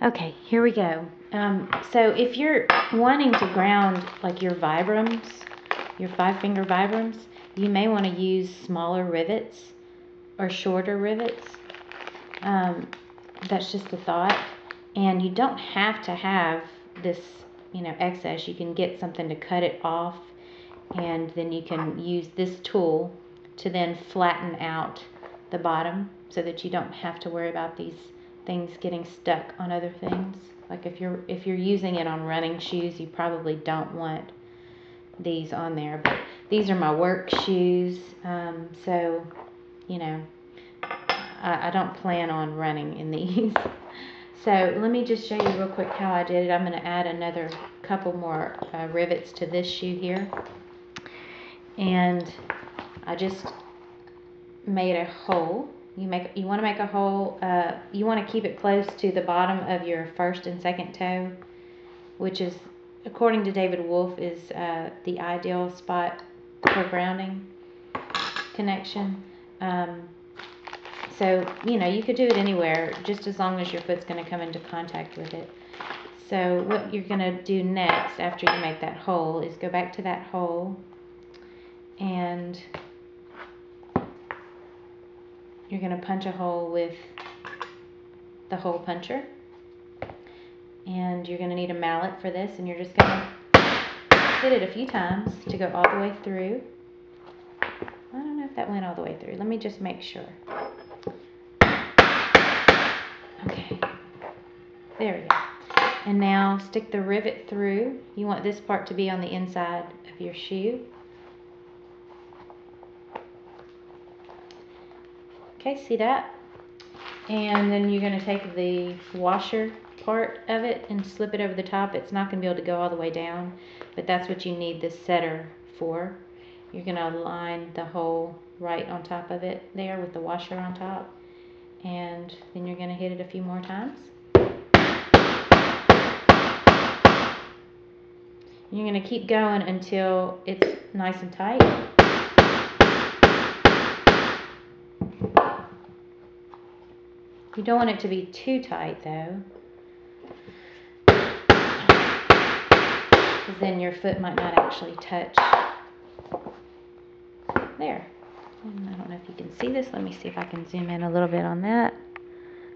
Okay, here we go. So if you're wanting to ground like your Vibrams, your 5-finger Vibrams, you may want to use smaller rivets or shorter rivets. That's just a thought. And you don't have to have this, excess. You can get something to cut it off, and then you can use this tool to then flatten out the bottom so that you don't have to worry about these things getting stuck on other things. Like if you're using it on running shoes, you probably don't want these on there. But these are my work shoes, so I don't plan on running in these. So let me just show you real quick how I did it. I'm going to add another couple more rivets to this shoe here, and I just made a hole. You want to make a hole. You want to keep it close to the bottom of your first and second toe, which is, according to David Wolf, is the ideal spot for grounding connection. So you could do it anywhere, just as long as your foot's going to come into contact with it. So what you're going to do next after you make that hole is go back to that hole, and you're going to punch a hole with the hole puncher, and you're going to need a mallet for this, and you're just going to hit it a few times to go all the way through. I don't know if that went all the way through. Let me just make sure. Okay, there we go. And now stick the rivet through. You want this part to be on the inside of your shoe. Okay, see that? And then you're going to take the washer part of it and slip it over the top. It's not going to be able to go all the way down, but that's what you need this setter for. You're going to line the hole right on top of it there with the washer on top, and then you're going to hit it a few more times. You're going to keep going until it's nice and tight. You don't want it to be too tight though, because then your foot might not actually touch. There. And I don't know if you can see this. Let me see if I can zoom in a little bit on that.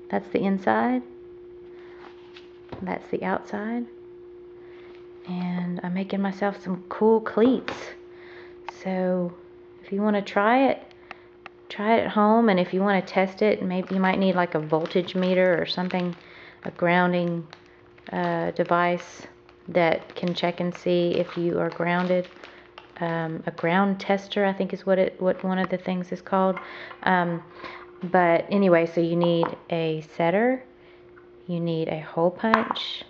That's the inside. That's the outside. And I'm making myself some cool cleats. So if you want to try it at home, and if you want to test it, maybe you might need like a voltage meter or something, a grounding device that can check and see if you are grounded. A ground tester, I think, is what one of the things is called. But anyway, so you need a setter, you need a hole punch,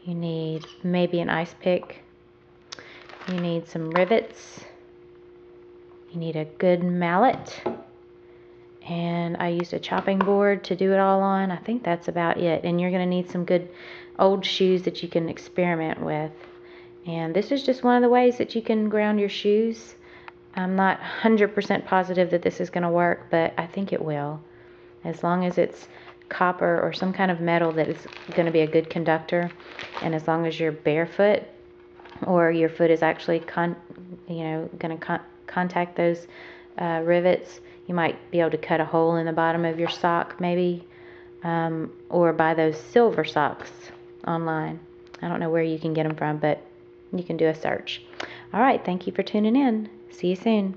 you need maybe an ice pick, you need some rivets, you need a good mallet, and I used a chopping board to do it all on. I think that's about it. And you're going to need some good old shoes that you can experiment with. And this is just one of the ways that you can ground your shoes. I'm not 100% positive that this is going to work, but I think it will. As long as it's copper or some kind of metal that is going to be a good conductor, and as long as you're barefoot or your foot is actually going to contact those rivets, you might be able to cut a hole in the bottom of your sock maybe, or buy those silver socks online. I don't know where you can get them from, but you can do a search. All right, thank you for tuning in. See you soon.